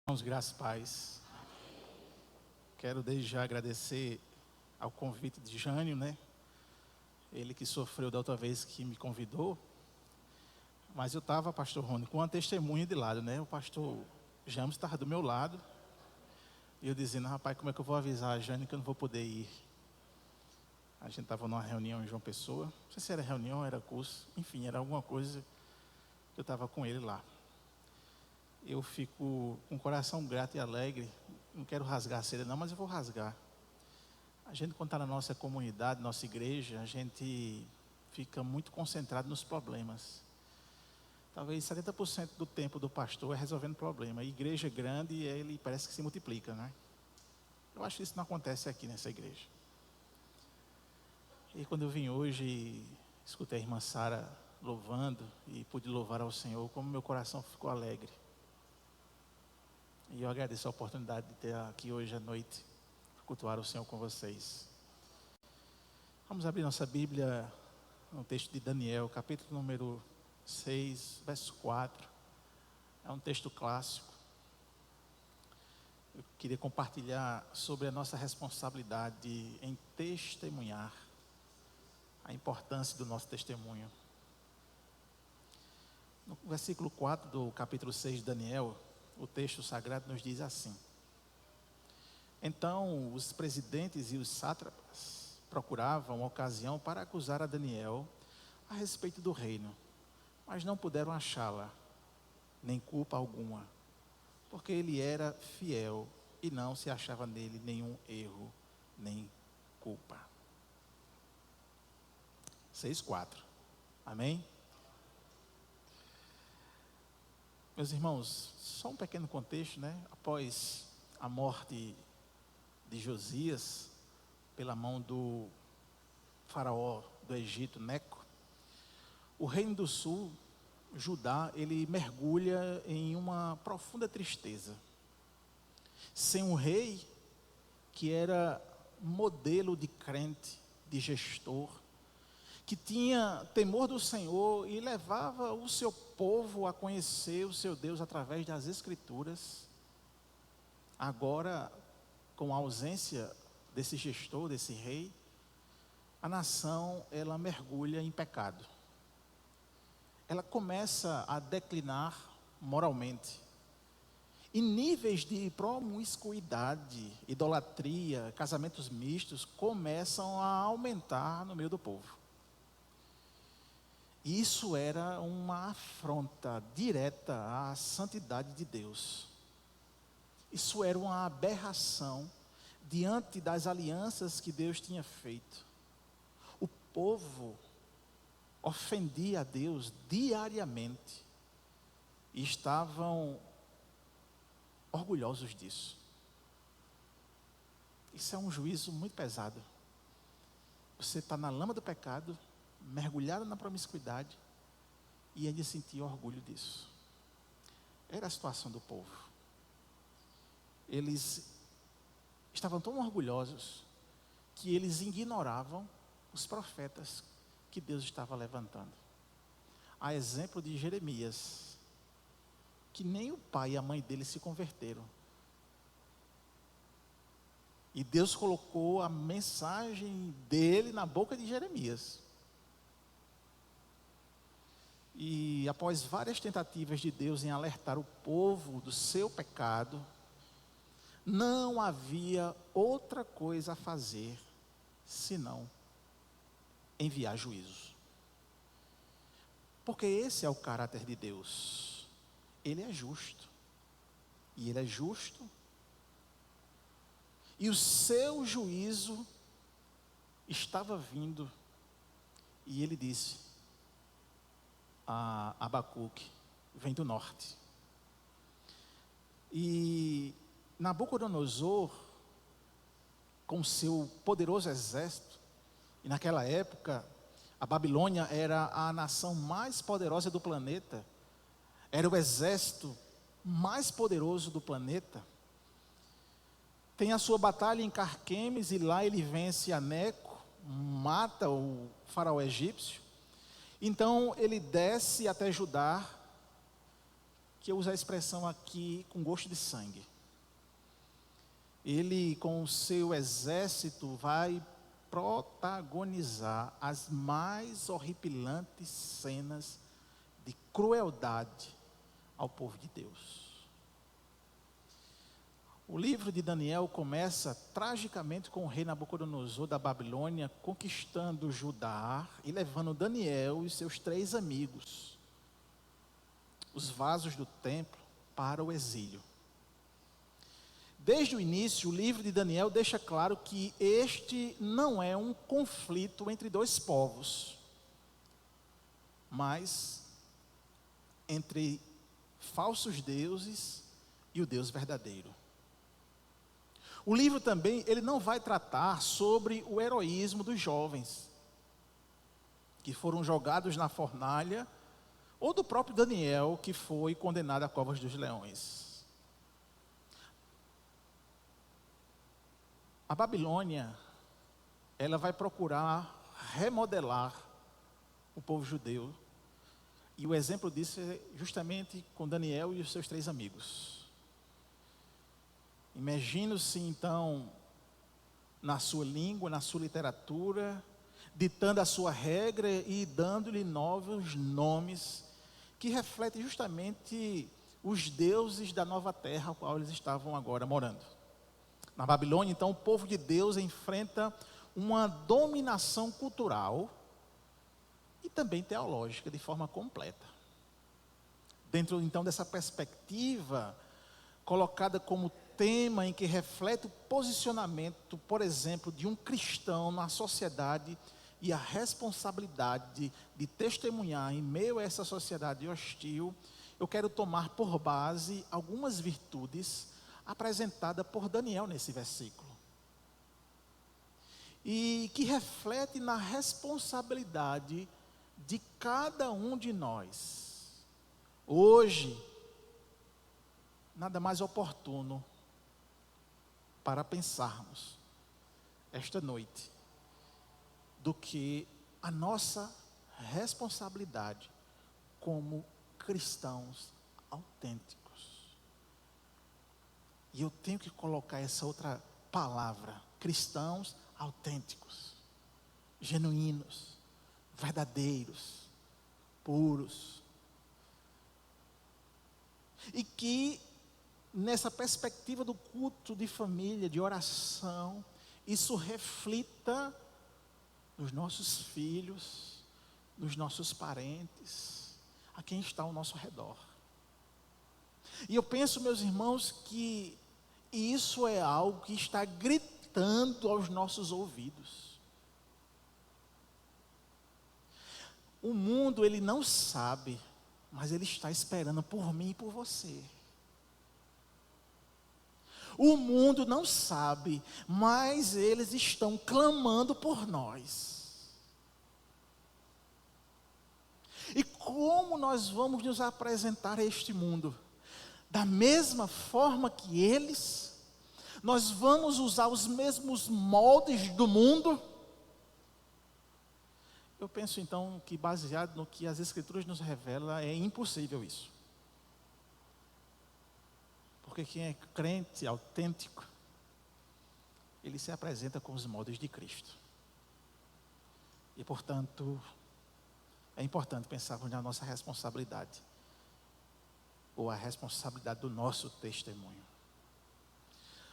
Irmãos, graças e paz. Quero desde já agradecer ao convite de Jânio, né? Ele que sofreu da outra vez que me convidou. Mas eu estava, pastor Rony, com uma testemunha de lado, né? O pastor James estava do meu lado. E eu dizendo, rapaz, como é que eu vou avisar a Jânio que eu não vou poder ir? A gente estava numa reunião em João Pessoa. Não sei se era reunião, era curso. Enfim, era alguma coisa que eu estava com ele lá. Eu fico com o coração grato e alegre. Não quero rasgar a seda não, mas eu vou rasgar. A gente, quando está na nossa comunidade, nossa igreja, a gente fica muito concentrado nos problemas. Talvez 70% do tempo do pastor é resolvendo problema. A igreja é grande e ele parece que se multiplica, né? Eu acho que isso não acontece aqui nessa igreja. E quando eu vim hoje, escutei a irmã Sara louvando e pude louvar ao Senhor, como meu coração ficou alegre. E eu agradeço a oportunidade de ter aqui hoje à noite, cultuar o Senhor com vocês. Vamos abrir nossa Bíblia no texto de Daniel, capítulo número 6, verso 4. É um texto clássico. Eu queria compartilhar sobre a nossa responsabilidade em testemunhar, a importância do nosso testemunho. No versículo 4 do capítulo 6 de Daniel, o texto sagrado nos diz assim: Então os presidentes e os sátrapas procuravam ocasião para acusar a Daniel a respeito do reino, mas não puderam achá-la, nem culpa alguma, porque ele era fiel e não se achava nele nenhum erro, nem culpa. 6:4. Amém? Meus irmãos, só um pequeno contexto, né? Após a morte de Josias, pela mão do faraó do Egito, Neco, o reino do sul, Judá, ele mergulha em uma profunda tristeza. Sem um rei que era modelo de crente, de gestor, que tinha temor do Senhor e levava o seu povo a conhecer o seu Deus através das Escrituras. Agora, com a ausência desse gestor, desse rei, a nação, ela mergulha em pecado. Ela começa a declinar moralmente. E níveis de promiscuidade, idolatria, casamentos mistos começam a aumentar no meio do povo. Isso era uma afronta direta à santidade de Deus. Isso era uma aberração diante das alianças que Deus tinha feito. O povo ofendia a Deus diariamente e estavam orgulhosos disso. Isso é um juízo muito pesado. Você está na lama do pecado, mergulhado na promiscuidade, e ainda sentir orgulho disso. Era a situação do povo. Eles estavam tão orgulhosos que eles ignoravam os profetas que Deus estava levantando. A exemplo de Jeremias, que nem o pai e a mãe dele se converteram. E Deus colocou a mensagem dele na boca de Jeremias. E após várias tentativas de Deus em alertar o povo do seu pecado, não havia outra coisa a fazer senão enviar juízo. Porque esse é o caráter de Deus. Ele é justo. E ele é justo. E o seu juízo estava vindo. E ele disse a Abacuque: vem do norte. E Nabucodonosor, com seu poderoso exército, e naquela época a Babilônia era a nação mais poderosa do planeta, era o exército mais poderoso do planeta. Tem a sua batalha em Carquemes, e lá ele vence a Neco, mata o faraó egípcio. Então ele desce até Judá, porque eu uso a expressão aqui com gosto de sangue. Ele, com o seu exército, vai protagonizar as mais horripilantes cenas de crueldade ao povo de Deus. O livro de Daniel começa tragicamente com o rei Nabucodonosor da Babilônia conquistando Judá e levando Daniel e seus 3 amigos, os vasos do templo, para o exílio. Desde o início, o livro de Daniel deixa claro que este não é um conflito entre 2 povos, mas entre falsos deuses e o Deus verdadeiro. O livro também, ele não vai tratar sobre o heroísmo dos jovens, que foram jogados na fornalha, ou do próprio Daniel, que foi condenado a covas dos leões. A Babilônia, ela vai procurar remodelar o povo judeu, e o exemplo disso é justamente com Daniel e os seus 3 amigos. Imagine-se então na sua língua, na sua literatura, ditando a sua regra e dando-lhe novos nomes que refletem justamente os deuses da nova terra, ao qual eles estavam agora morando. Na Babilônia, então, o povo de Deus enfrenta uma dominação cultural e também teológica de forma completa. Dentro então dessa perspectiva colocada como tema em que reflete o posicionamento, por exemplo, de um cristão na sociedade e a responsabilidade de testemunhar em meio a essa sociedade hostil, eu quero tomar por base algumas virtudes apresentadas por Daniel nesse versículo. E que reflete na responsabilidade de cada um de nós. Hoje, nada mais oportuno para pensarmos esta noite do que a nossa responsabilidade como cristãos autênticos. E eu tenho que colocar essa outra palavra, cristãos autênticos, genuínos, verdadeiros, puros. E que nessa perspectiva do culto de família, de oração, isso reflita nos nossos filhos, nos nossos parentes, a quem está ao nosso redor. E eu penso, meus irmãos, que isso é algo que está gritando aos nossos ouvidos. O mundo, ele não sabe, mas ele está esperando por mim e por você. O mundo não sabe, mas eles estão clamando por nós. E como nós vamos nos apresentar a este mundo? Da mesma forma que eles? Nós vamos usar os mesmos moldes do mundo? Eu penso então que, baseado no que as Escrituras nos revelam, é impossível isso. Porque quem é crente, autêntico, ele se apresenta com os moldes de Cristo. E, portanto, é importante pensarmos na nossa responsabilidade, ou a responsabilidade do nosso testemunho.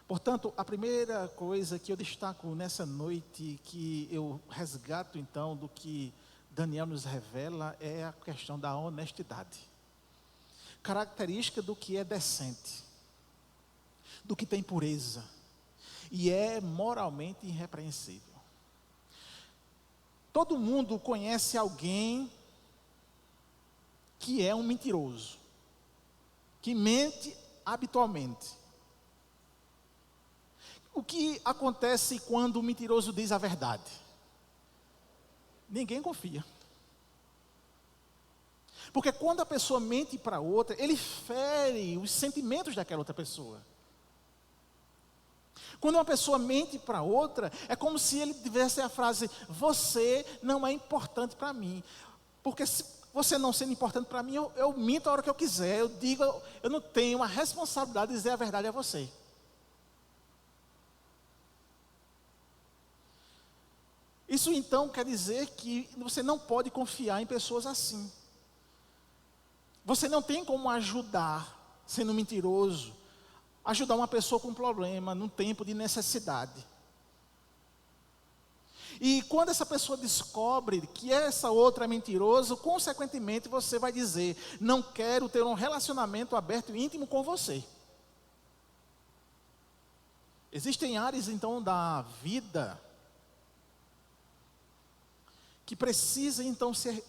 Portanto, a primeira coisa que eu destaco nessa noite, que eu resgato então do que Daniel nos revela, é a questão da honestidade. Característica do que é decente, do que tem pureza e é moralmente irrepreensível. Todo mundo conhece alguém que é um mentiroso, que mente habitualmente. O que acontece quando o mentiroso diz a verdade? Ninguém confia. Porque quando a pessoa mente para outra, ele fere os sentimentos daquela outra pessoa. Quando uma pessoa mente para outra, é como se ele tivesse a frase: você não é importante para mim. Porque você não sendo importante para mim, eu minto a hora que eu quiser, eu digo, eu não tenho a responsabilidade de dizer a verdade a você. Isso então quer dizer que você não pode confiar em pessoas assim. Você não tem como ajudar, sendo mentiroso, ajudar uma pessoa com problema, num tempo de necessidade. E quando essa pessoa descobre que essa outra é mentirosa, consequentemente você vai dizer, não quero ter um relacionamento aberto e íntimo com você. Existem áreas então da vida que precisam então ser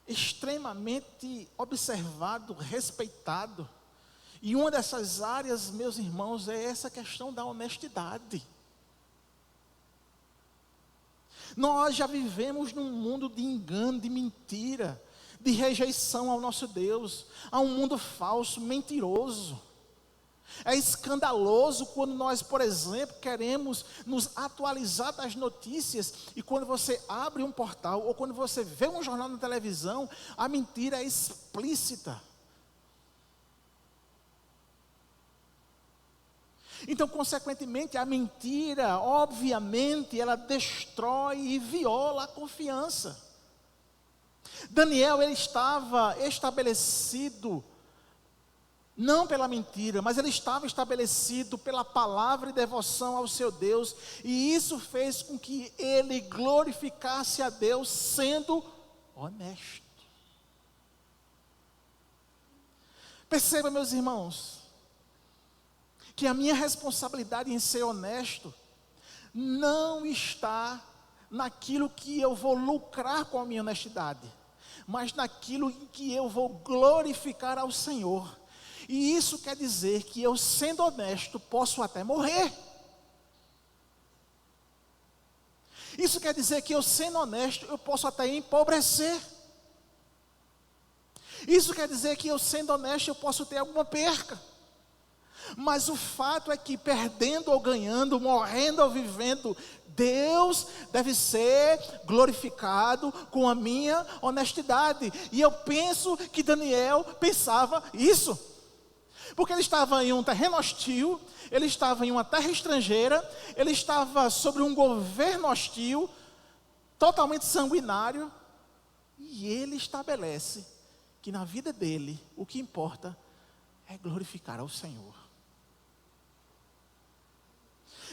extremamente observado, respeitado. E uma dessas áreas, meus irmãos, é essa questão da honestidade. Nós já vivemos num mundo de engano, de mentira, de rejeição ao nosso Deus, a um mundo falso, mentiroso. É escandaloso quando nós, por exemplo, queremos nos atualizar das notícias e quando você abre um portal ou quando você vê um jornal na televisão, a mentira é explícita. Então, consequentemente, a mentira, obviamente, ela destrói e viola a confiança. Daniel, ele estava estabelecido, não pela mentira, mas ele estava estabelecido pela palavra e devoção ao seu Deus, e isso fez com que ele glorificasse a Deus sendo honesto. Perceba, meus irmãos, que a minha responsabilidade em ser honesto não está naquilo que eu vou lucrar com a minha honestidade, mas naquilo em que eu vou glorificar ao Senhor. E isso quer dizer que eu, sendo honesto, posso até morrer. Isso quer dizer que eu, sendo honesto, eu posso até empobrecer. Isso quer dizer que eu, sendo honesto, eu posso ter alguma perca. Mas o fato é que perdendo ou ganhando, morrendo ou vivendo, Deus deve ser glorificado com a minha honestidade. E eu penso que Daniel pensava isso. Porque ele estava em um terreno hostil, ele estava em uma terra estrangeira, ele estava sobre um governo hostil, totalmente sanguinário, e ele estabelece que na vida dele, o que importa é glorificar ao Senhor.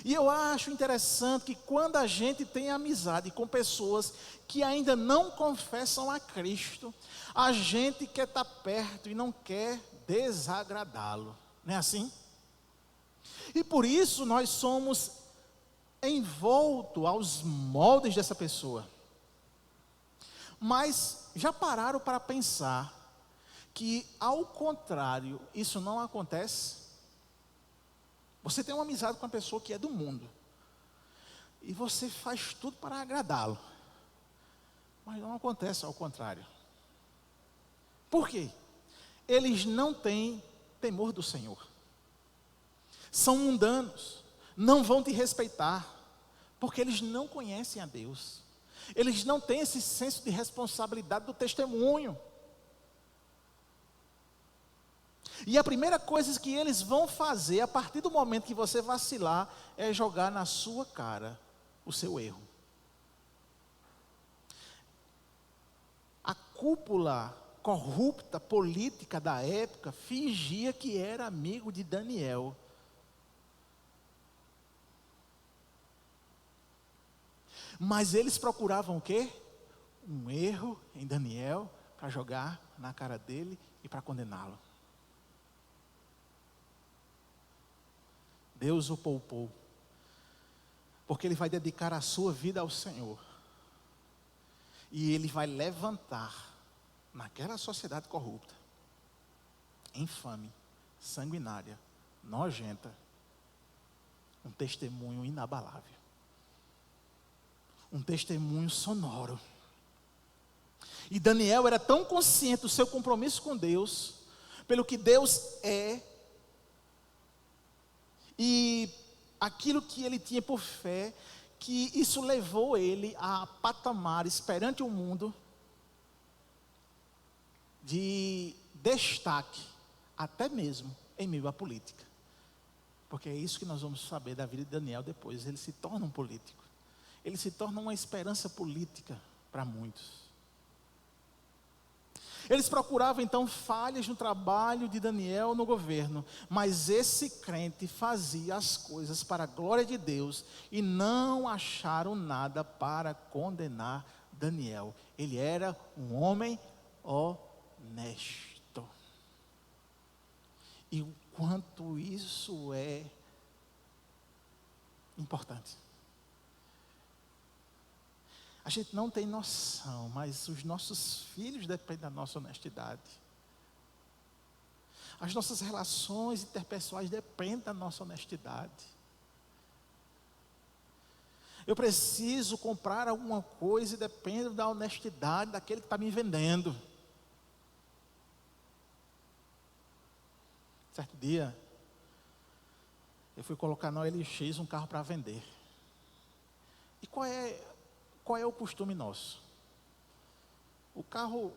E eu acho interessante que quando a gente tem amizade com pessoas que ainda não confessam a Cristo, a gente quer estar perto e não quer desagradá-lo, não é assim? E por isso nós somos envoltos aos moldes dessa pessoa. Mas já pararam para pensar que ao contrário, isso não acontece? Você tem uma amizade com uma pessoa que é do mundo, e você faz tudo para agradá-lo, mas não acontece ao contrário. Por quê? Eles não têm temor do Senhor, são mundanos, não vão te respeitar, porque eles não conhecem a Deus, eles não têm esse senso de responsabilidade do testemunho. E a primeira coisa que eles vão fazer, a partir do momento que você vacilar, é jogar na sua cara o seu erro. A cúpula corrupta política da época fingia que era amigo de Daniel. Mas eles procuravam o quê? Um erro em Daniel para jogar na cara dele e para condená-lo. Deus o poupou, porque Ele vai dedicar a sua vida ao Senhor, e Ele vai levantar naquela sociedade corrupta, infame, sanguinária, nojenta, um testemunho inabalável, um testemunho sonoro. E Daniel era tão consciente do seu compromisso com Deus, pelo que Deus é, e aquilo que ele tinha por fé, que isso levou ele a patamares perante o mundo, de destaque, até mesmo em meio à política. Porque é isso que nós vamos saber da vida de Daniel depois. Ele se torna um político. Ele se torna uma esperança política para muitos. Eles procuravam então falhas no trabalho de Daniel no governo, mas esse crente fazia as coisas para a glória de Deus e não acharam nada para condenar Daniel. Ele era um homem honesto. E o quanto isso é importante. A gente não tem noção, mas os nossos filhos dependem da nossa honestidade. As nossas relações interpessoais dependem da nossa honestidade. Eu preciso comprar alguma coisa e dependo da honestidade daquele que está me vendendo. Certo dia, eu fui colocar na OLX um carro para vender. E qual é o costume nosso? O carro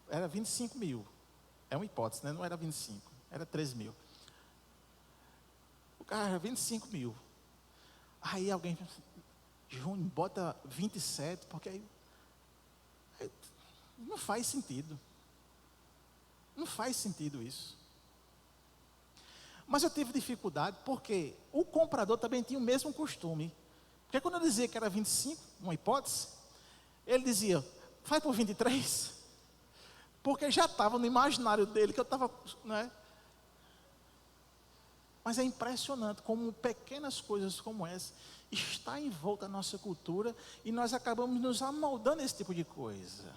era 25 mil. É uma hipótese, né? Não era 25, era 13 mil. O carro era 25 mil. Aí alguém, Júnior, bota 27, porque aí não faz sentido. Não faz sentido isso. Mas eu tive dificuldade porque o comprador também tinha o mesmo costume. Porque quando eu dizia que era 25, uma hipótese, ele dizia, faz por 23. Porque já estava no imaginário dele que eu estava, né? Mas é impressionante como pequenas coisas como essa está em volta da nossa cultura e nós acabamos nos amoldando a esse tipo de coisa.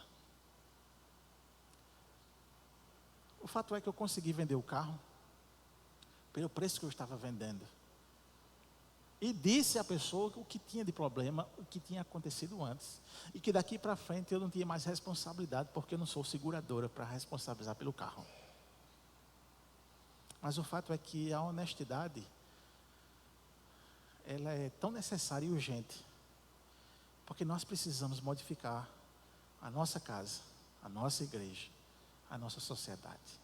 O fato é que eu consegui vender o carro pelo preço que eu estava vendendo. E disse à pessoa o que tinha de problema, o que tinha acontecido antes. E que daqui para frente eu não tinha mais responsabilidade, porque eu não sou seguradora para responsabilizar pelo carro. Mas o fato é que a honestidade, ela é tão necessária e urgente. Porque nós precisamos modificar a nossa casa, a nossa igreja, a nossa sociedade.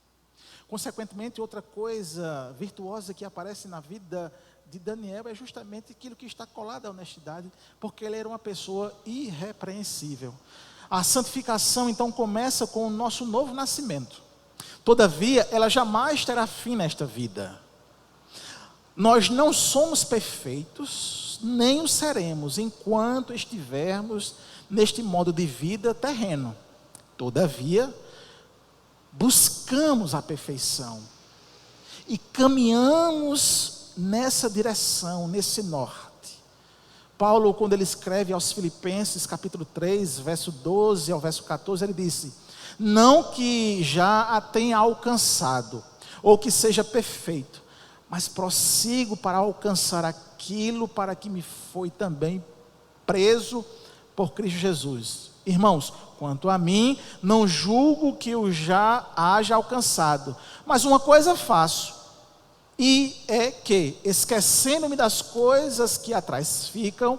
Consequentemente, outra coisa virtuosa que aparece na vida de Daniel é justamente aquilo que está colado à honestidade, porque ele era uma pessoa irrepreensível. A santificação então começa com o nosso novo nascimento. Todavia, ela jamais terá fim nesta vida. Nós não somos perfeitos, nem o seremos enquanto estivermos neste modo de vida terreno. Todavia, buscamos a perfeição e caminhamos nessa direção, nesse norte. Paulo, quando ele escreve aos Filipenses, capítulo 3, verso 12 ao verso 14, ele disse: não que já a tenha alcançado, ou que seja perfeito, mas prossigo para alcançar aquilo para que me foi também preso por Cristo Jesus. Irmãos, quanto a mim, não julgo que eu já haja alcançado, mas uma coisa faço, e é que, esquecendo-me das coisas que atrás ficam,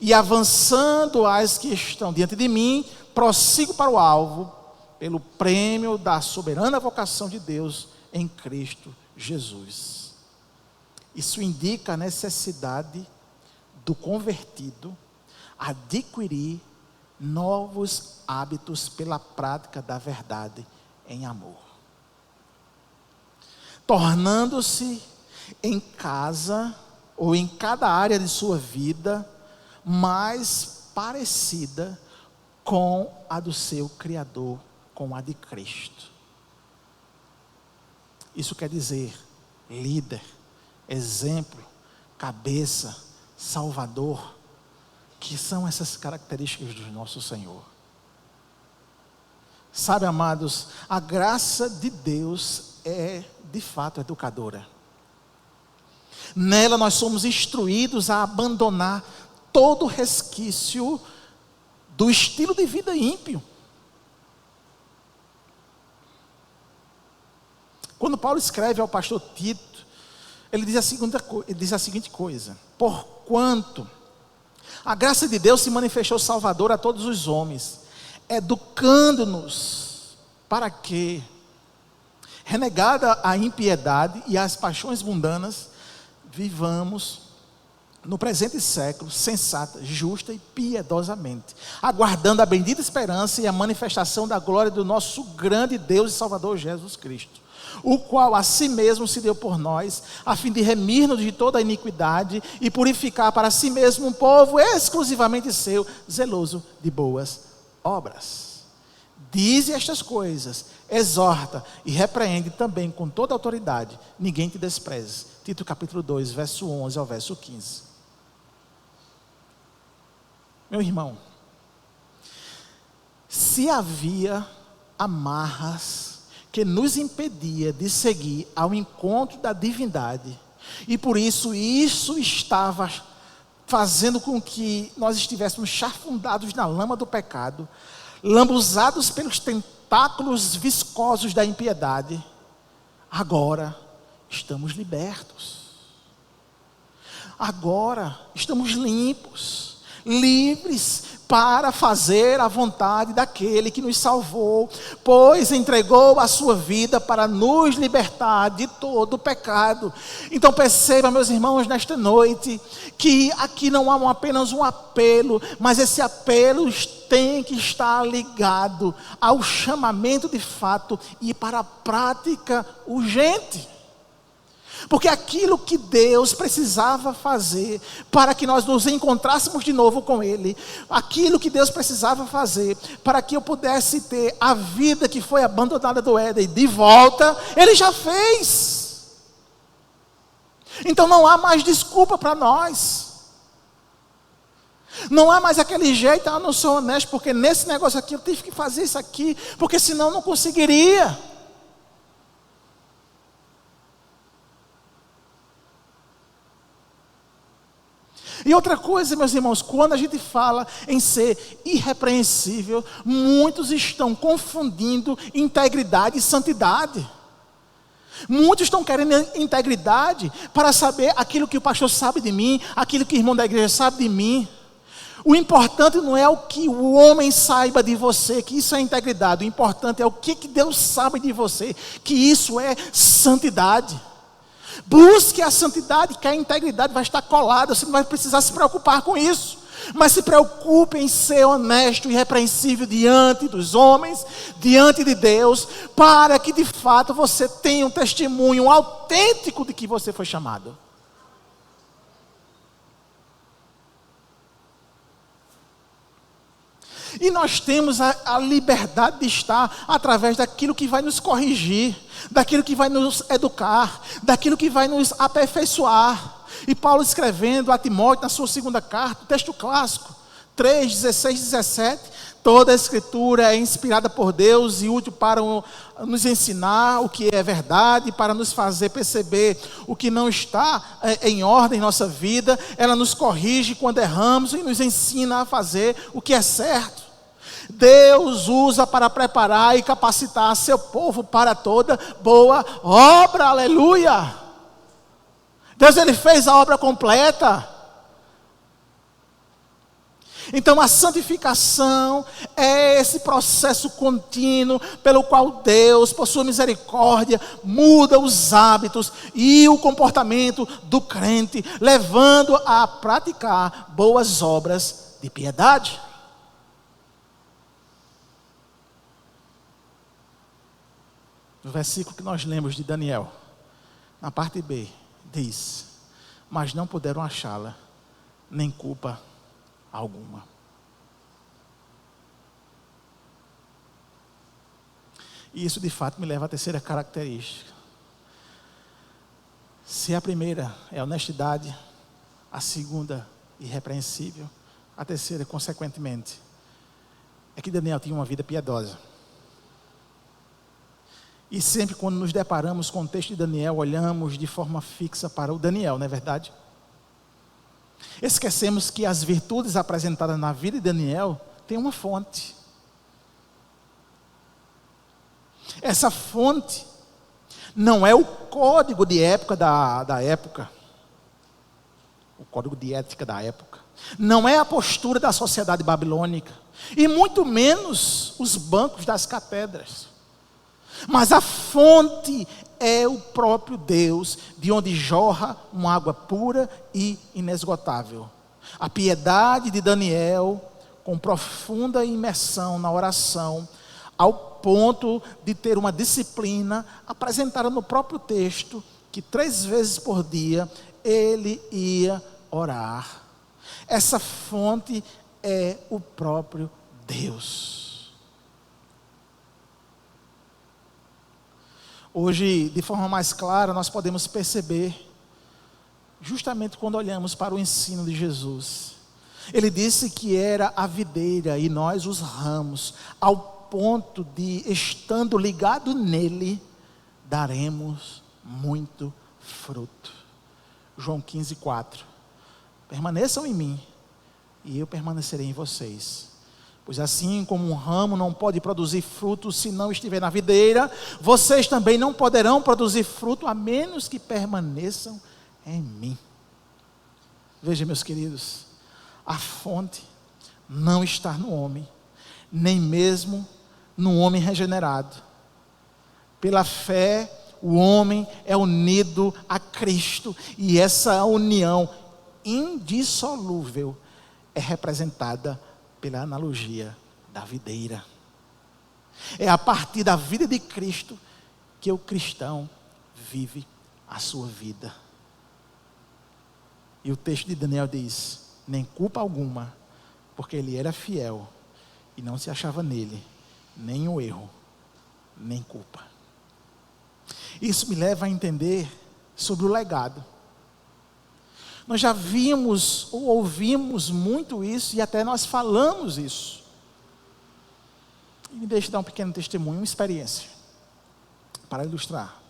e avançando as que estão diante de mim, prossigo para o alvo, pelo prêmio da soberana vocação de Deus em Cristo Jesus. Isso indica a necessidade do convertido adquirir novos hábitos pela prática da verdade em amor. Tornando-se em casa ou em cada área de sua vida mais parecida com a do seu Criador, com a de Cristo. Isso quer dizer líder, exemplo, cabeça, salvador, que são essas características do nosso Senhor. Sabe, amados, a graça de Deus é, de fato, educadora. Nela nós somos instruídos a abandonar todo resquício do estilo de vida ímpio. Quando Paulo escreve ao pastor Tito, ele diz a seguinte coisa: porquanto a graça de Deus se manifestou salvadora a todos os homens, educando-nos para que, renegada a impiedade e as paixões mundanas, vivamos no presente século, sensata, justa e piedosamente, aguardando a bendita esperança e a manifestação da glória do nosso grande Deus e Salvador Jesus Cristo, o qual a si mesmo se deu por nós, a fim de remir-nos de toda a iniquidade e purificar para si mesmo um povo exclusivamente seu, zeloso de boas obras. Dize estas coisas, exorta e repreende também com toda autoridade, ninguém te despreze. Tito capítulo 2, verso 11 ao verso 15. Meu irmão, se havia amarras que nos impedia de seguir ao encontro da divindade, e por isso estava fazendo com que nós estivéssemos chafundados na lama do pecado, lambuzados pelos tentáculos viscosos da impiedade, agora estamos libertos. Agora estamos limpos, livres para fazer a vontade daquele que nos salvou, pois entregou a sua vida para nos libertar de todo o pecado. Então perceba, meus irmãos, nesta noite, que aqui não há apenas um apelo, mas esse apelo tem que estar ligado ao chamamento de fato e para a prática urgente. Porque aquilo que Deus precisava fazer para que nós nos encontrássemos de novo com Ele, aquilo que Deus precisava fazer para que eu pudesse ter a vida que foi abandonada do Éden de volta, Ele já fez. Então não há mais desculpa para nós. Não há mais aquele jeito, eu não sou honesto, porque nesse negócio aqui eu tive que fazer isso aqui, porque senão eu não conseguiria. E outra coisa, meus irmãos, quando a gente fala em ser irrepreensível, muitos estão confundindo integridade e santidade. Muitos estão querendo integridade para saber aquilo que o pastor sabe de mim, aquilo que o irmão da igreja sabe de mim. O importante não é o que o homem saiba de você, que isso é integridade. O importante é o que Deus sabe de você, que isso é santidade. Busque a santidade, que a integridade vai estar colada, você não vai precisar se preocupar com isso. Mas se preocupe em ser honesto e irrepreensível diante dos homens, diante de Deus, para que de fato você tenha um testemunho autêntico de que você foi chamado. E nós temos a liberdade de estar através daquilo que vai nos corrigir, daquilo que vai nos educar, daquilo que vai nos aperfeiçoar. E Paulo escrevendo a Timóteo na sua segunda carta, texto clássico, 3, 16, 17, toda a escritura é inspirada por Deus e útil para nos ensinar o que é verdade, para nos fazer perceber o que não está em ordem em nossa vida. Ela nos corrige quando erramos e nos ensina a fazer o que é certo. Deus usa para preparar e capacitar seu povo para toda boa obra, aleluia. Deus, Ele fez a obra completa. Então a santificação é esse processo contínuo pelo qual Deus, por sua misericórdia, muda os hábitos e o comportamento do crente, levando a praticar boas obras de piedade. No versículo que nós lemos de Daniel, na parte B, diz: mas não puderam achá-la, nem culpa alguma. E isso de fato me leva à terceira característica. Se a primeira é honestidade, a segunda irrepreensível, a terceira, consequentemente, é que Daniel tinha uma vida piedosa. E sempre quando nos deparamos com o texto de Daniel, olhamos de forma fixa para o Daniel, não é verdade? Esquecemos que as virtudes apresentadas na vida de Daniel têm uma fonte. Essa fonte não é o código de época da época, o código de ética da época, não é a postura da sociedade babilônica, e muito menos os bancos das catedras. Mas a fonte é o próprio Deus, de onde jorra uma água pura e inesgotável. A piedade de Daniel, com profunda imersão na oração, ao ponto de ter uma disciplina, apresentada no próprio texto, que 3 vezes por dia ele ia orar. Essa fonte é o próprio Deus. Hoje, de forma mais clara, nós podemos perceber, justamente quando olhamos para o ensino de Jesus. Ele disse que era a videira e nós os ramos, ao ponto de, estando ligado nele, daremos muito fruto. João 15:4. Permaneçam em mim, e eu permanecerei em vocês. Pois assim como um ramo não pode produzir fruto se não estiver na videira, vocês também não poderão produzir fruto a menos que permaneçam em mim. Veja, meus queridos, a fonte não está no homem, nem mesmo no homem regenerado. Pela fé, o homem é unido a Cristo, e essa união indissolúvel é representada pela analogia da videira. É a partir da vida de Cristo que o cristão vive a sua vida. E o texto de Daniel diz: nem culpa alguma, porque ele era fiel e não se achava nele nem o erro, nem culpa. Isso me leva a entender sobre o legado. Nós já vimos ou ouvimos muito isso, e até nós falamos isso. E me deixe dar um pequeno testemunho, uma experiência, para ilustrar.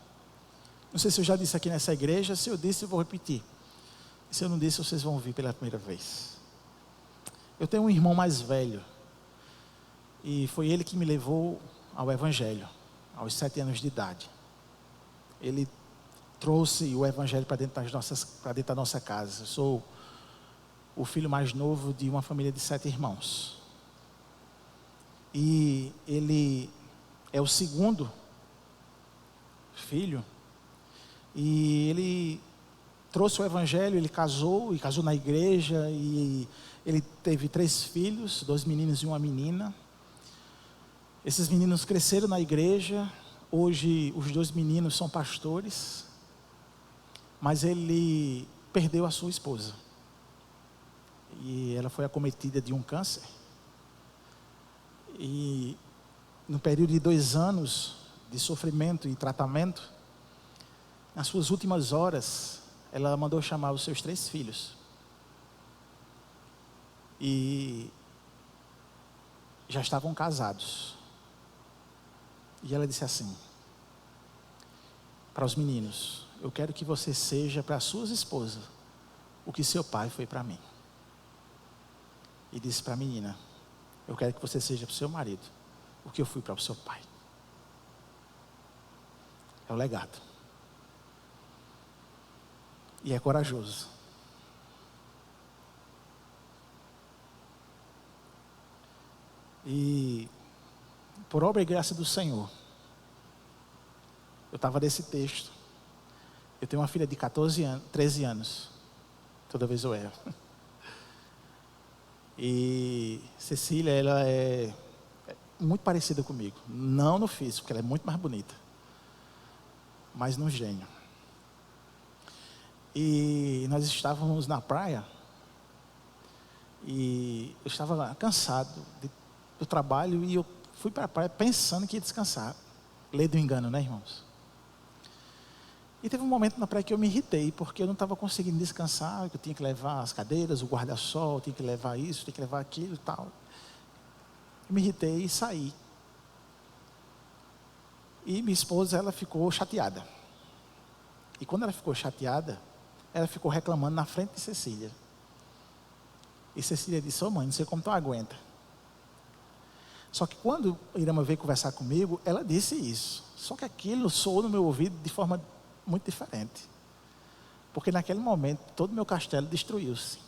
Não sei se eu já disse aqui nessa igreja. Se eu disse, eu vou repetir. Se eu não disse, vocês vão ouvir pela primeira vez. Eu tenho um irmão mais velho, e foi ele que me levou ao Evangelho, aos 7 anos de idade. Ele trouxe o Evangelho para dentro da nossa casa. Eu sou o filho mais novo de uma família de 7 irmãos. E ele é o segundo filho. E ele trouxe o Evangelho, ele casou na igreja. E ele teve 3 filhos, 2 meninos e uma menina. Esses meninos cresceram na igreja. Hoje os 2 meninos são pastores. Mas ele perdeu a sua esposa. E ela foi acometida de um câncer. E no período de 2 anos de sofrimento e tratamento, nas suas últimas horas, ela mandou chamar os seus 3 filhos. E já estavam casados. E ela disse assim para os meninos: eu quero que você seja para as suas esposas o que seu pai foi para mim. E disse para a menina: eu quero que você seja para o seu marido o que eu fui para o seu pai. É o legado. E é corajoso. E por obra e graça do Senhor, eu estava nesse texto. Eu tenho uma filha de 13 anos. Toda vez eu erro. E Cecília, ela é muito parecida comigo. Não no físico, porque ela é muito mais bonita. Mas no gênio. E nós estávamos na praia. E eu estava cansado do trabalho. E eu fui para a praia pensando que ia descansar. Lei do engano, né, irmãos? E teve um momento na praia que eu me irritei, porque eu não estava conseguindo descansar, que eu tinha que levar as cadeiras, o guarda-sol, tinha que levar isso, tinha que levar aquilo e tal. Eu me irritei e saí. E minha esposa, ela ficou chateada. E quando ela ficou chateada, ela ficou reclamando na frente de Cecília. E Cecília disse: ô mãe, não sei como tu aguenta. Só que quando Irama veio conversar comigo, ela disse isso. Só que aquilo soou no meu ouvido de forma muito diferente. Porque naquele momento, todo o meu castelo destruiu-se.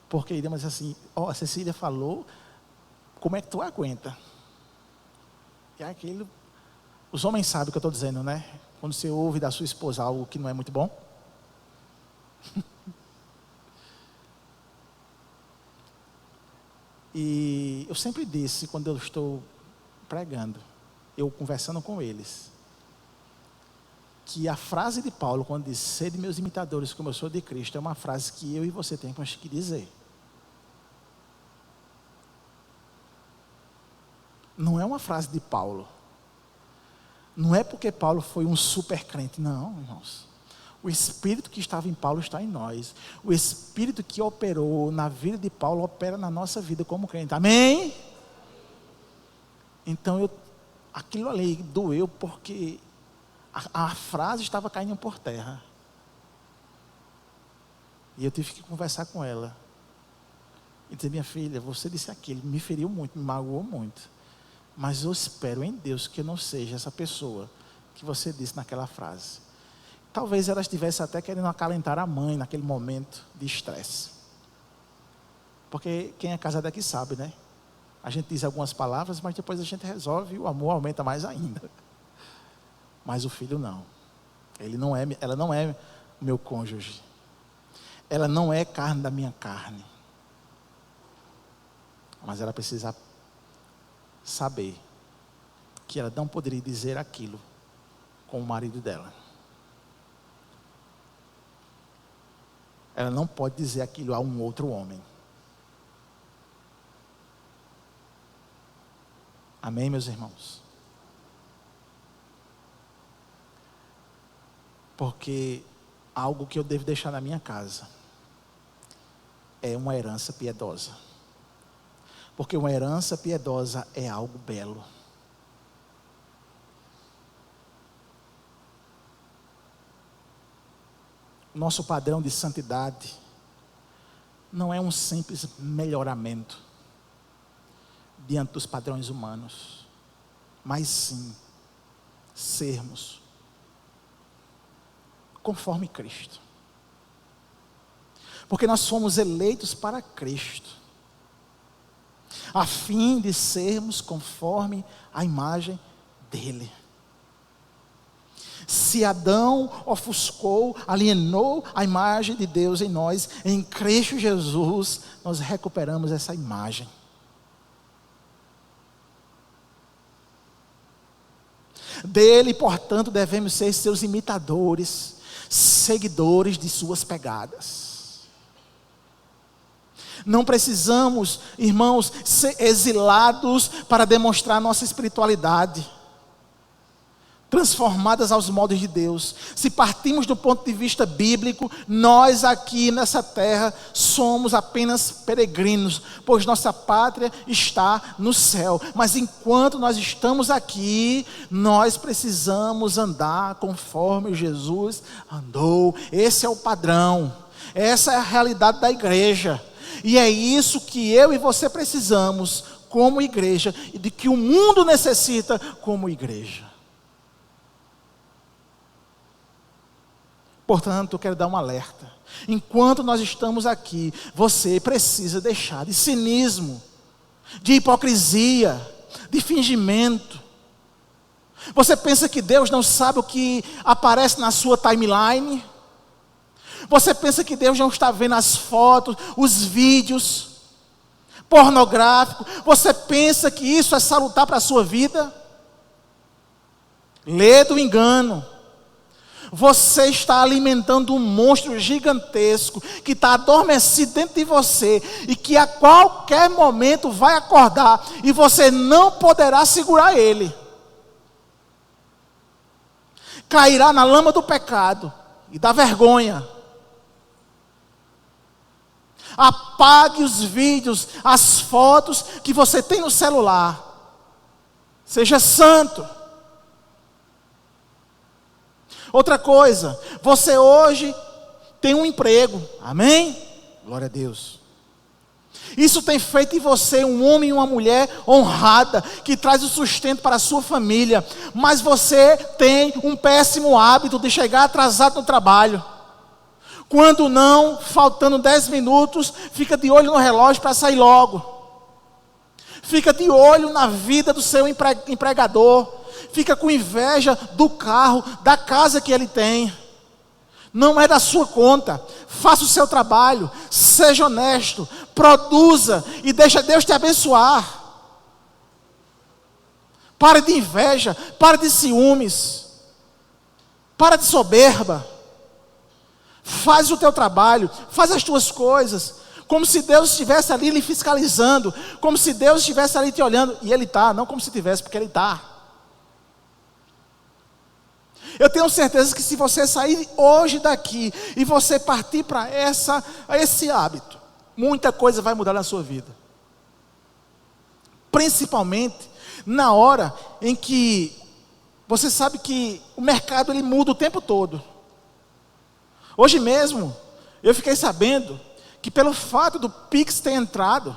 Porque Irama disse assim: ó, a Cecília falou, como é que tu aguenta? E aquilo, os homens sabem o que eu estou dizendo, né? Quando você ouve da sua esposa algo que não é muito bom. E eu sempre disse, quando eu estou pregando, eu conversando com eles, que a frase de Paulo, quando diz, sede meus imitadores como eu sou de Cristo, é uma frase que eu e você temos que dizer. Não é uma frase de Paulo. Não é porque Paulo foi um super crente, não, irmãos. O Espírito que estava em Paulo está em nós. O Espírito que operou na vida de Paulo opera na nossa vida como crente. Amém? Então, aquilo ali doeu porque a frase estava caindo por terra. E eu tive que conversar com ela. E dizer, minha filha, você disse aquilo, me feriu muito, me magoou muito. Mas eu espero em Deus que eu não seja essa pessoa que você disse naquela frase. Talvez ela estivesse até querendo acalentar a mãe naquele momento de estresse. Porque quem é casado aqui sabe, né? A gente diz algumas palavras, mas depois a gente resolve e o amor aumenta mais ainda. Mas o filho não. Ela não é meu cônjuge. Ela não é carne da minha carne. Mas ela precisa saber que ela não poderia dizer aquilo com o marido dela. Ela não pode dizer aquilo a um outro homem. Amém, meus irmãos? Porque algo que eu devo deixar na minha casa é uma herança piedosa. Porque uma herança piedosa é algo belo. Nosso padrão de santidade não é um simples melhoramento diante dos padrões humanos, mas sim sermos conforme Cristo. Porque nós fomos eleitos para Cristo, a fim de sermos conforme a imagem dele. Se Adão ofuscou, alienou a imagem de Deus em nós, em Cristo Jesus, nós recuperamos essa imagem. Dele, portanto, devemos ser seus imitadores, seguidores de suas pegadas. Não precisamos, irmãos, ser exilados para demonstrar nossa espiritualidade, transformadas aos moldes de Deus. Se partimos do ponto de vista bíblico, nós aqui nessa terra somos apenas peregrinos, pois nossa pátria está no céu. Mas enquanto nós estamos aqui, nós precisamos andar conforme Jesus andou. Esse é o padrão, essa é a realidade da igreja, e é isso que eu e você precisamos como igreja, e de que o mundo necessita como igreja. Portanto, eu quero dar um alerta. Enquanto nós estamos aqui, você precisa deixar de cinismo, de hipocrisia, de fingimento. Você pensa que Deus não sabe o que aparece na sua timeline? Você pensa que Deus não está vendo as fotos, os vídeos pornográficos? Você pensa que isso é salutar para a sua vida? Lê do engano. Você está alimentando um monstro gigantesco que está adormecido dentro de você e que a qualquer momento vai acordar e você não poderá segurar ele. Cairá na lama do pecado e da vergonha. Apague os vídeos, as fotos que você tem no celular. Seja santo. Outra coisa, você hoje tem um emprego, amém? Glória a Deus. Isso tem feito de você um homem e uma mulher honrada, que traz o sustento para a sua família. Mas você tem um péssimo hábito de chegar atrasado no trabalho. Quando não, faltando 10 minutos, fica de olho no relógio para sair logo. Fica de olho na vida do seu empregador. Fica com inveja do carro, da casa que ele tem. Não é da sua conta. Faça o seu trabalho, seja honesto, produza e deixa Deus te abençoar. Pare de inveja, pare de ciúmes, para de soberba. Faz o teu trabalho, faz as tuas coisas, como se Deus estivesse ali lhe fiscalizando, como se Deus estivesse ali te olhando, e Ele está, não como se tivesse, porque Ele está. Eu tenho certeza que se você sair hoje daqui e você partir para esse hábito, muita coisa vai mudar na sua vida. Principalmente na hora em que você sabe que o mercado ele muda o tempo todo. Hoje mesmo, eu fiquei sabendo que pelo fato do Pix ter entrado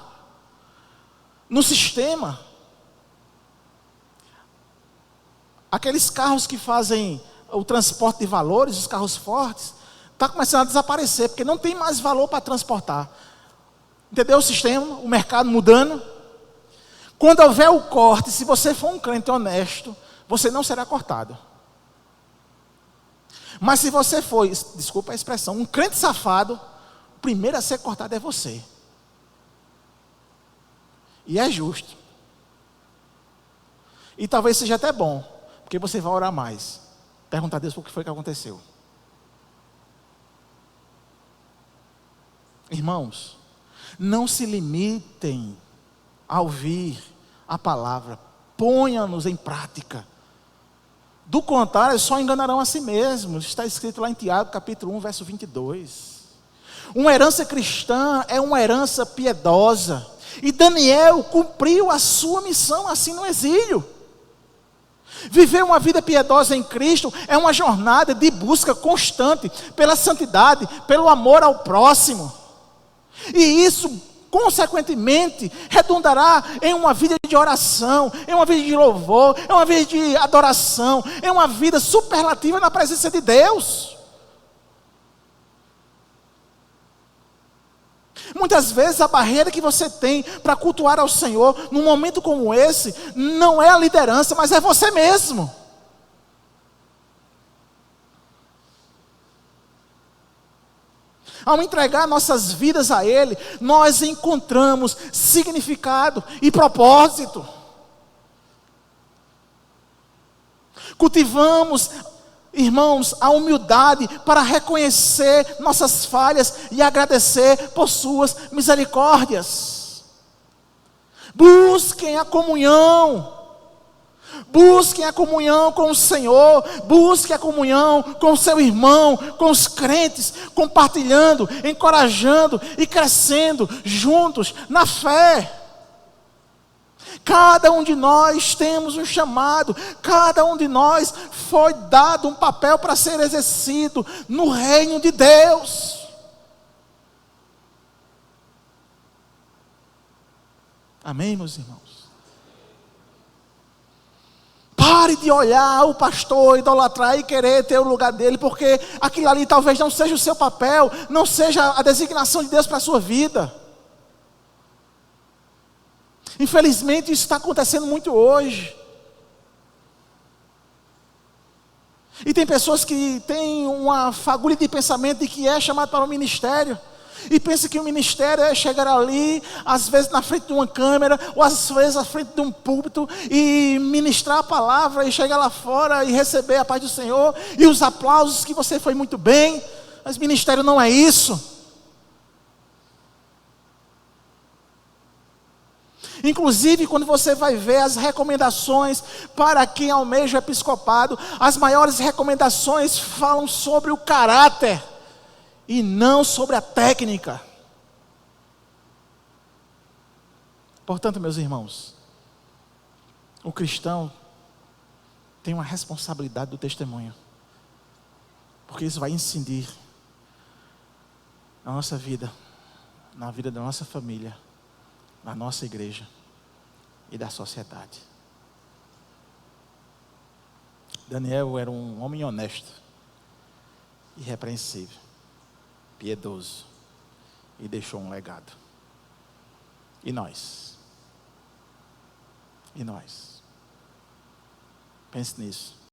no sistema, aqueles carros que fazem o transporte de valores, os carros fortes, está começando a desaparecer, porque não tem mais valor para transportar. Entendeu o sistema, o mercado mudando? Quando houver o corte, se você for um crente honesto, você não será cortado. Mas se você for, desculpa a expressão, um crente safado, o primeiro a ser cortado é você. E é justo. E talvez seja até bom, porque você vai orar mais. Perguntar a Deus por que foi que aconteceu. Irmãos, não se limitem a ouvir a palavra. Ponham-nos em prática. Do contrário, só enganarão a si mesmos. Está escrito lá em Tiago, capítulo 1, verso 22. Uma herança cristã é uma herança piedosa. E Daniel cumpriu a sua missão assim no exílio. Viver uma vida piedosa em Cristo é uma jornada de busca constante pela santidade, pelo amor ao próximo. E isso, consequentemente, redundará em uma vida de oração, em uma vida de louvor, em uma vida de adoração, em uma vida superlativa na presença de Deus. Muitas vezes a barreira que você tem para cultuar ao Senhor, num momento como esse, não é a liderança, mas é você mesmo. Ao entregar nossas vidas a Ele, nós encontramos significado e propósito. Cultivamos, irmãos, a humildade para reconhecer nossas falhas e agradecer por suas misericórdias. Busquem a comunhão. Busquem a comunhão com o Senhor. Busquem a comunhão com o seu irmão, com os crentes, compartilhando, encorajando e crescendo juntos na fé. Cada um de nós temos um chamado, cada um de nós foi dado um papel para ser exercido no reino de Deus. Amém, meus irmãos? Pare de olhar o pastor, idolatrar e querer ter o lugar dele, porque aquilo ali talvez não seja o seu papel, não seja a designação de Deus para a sua vida. Infelizmente isso está acontecendo muito hoje. E tem pessoas que têm uma fagulha de pensamento de que é chamado para o ministério. E pensa que o ministério é chegar ali, às vezes na frente de uma câmera, ou às vezes na frente de um púlpito, e ministrar a palavra, e chegar lá fora e receber a paz do Senhor, e os aplausos que você foi muito bem. Mas ministério não é isso. Inclusive, quando você vai ver as recomendações para quem almeja o episcopado, as maiores recomendações falam sobre o caráter e não sobre a técnica. Portanto, meus irmãos, o cristão tem uma responsabilidade do testemunho, porque isso vai incidir na nossa vida, na vida da nossa família, na nossa igreja e da sociedade. Daniel era um homem honesto, irrepreensível, piedoso e deixou um legado. E nós? de nós. Pense nisso.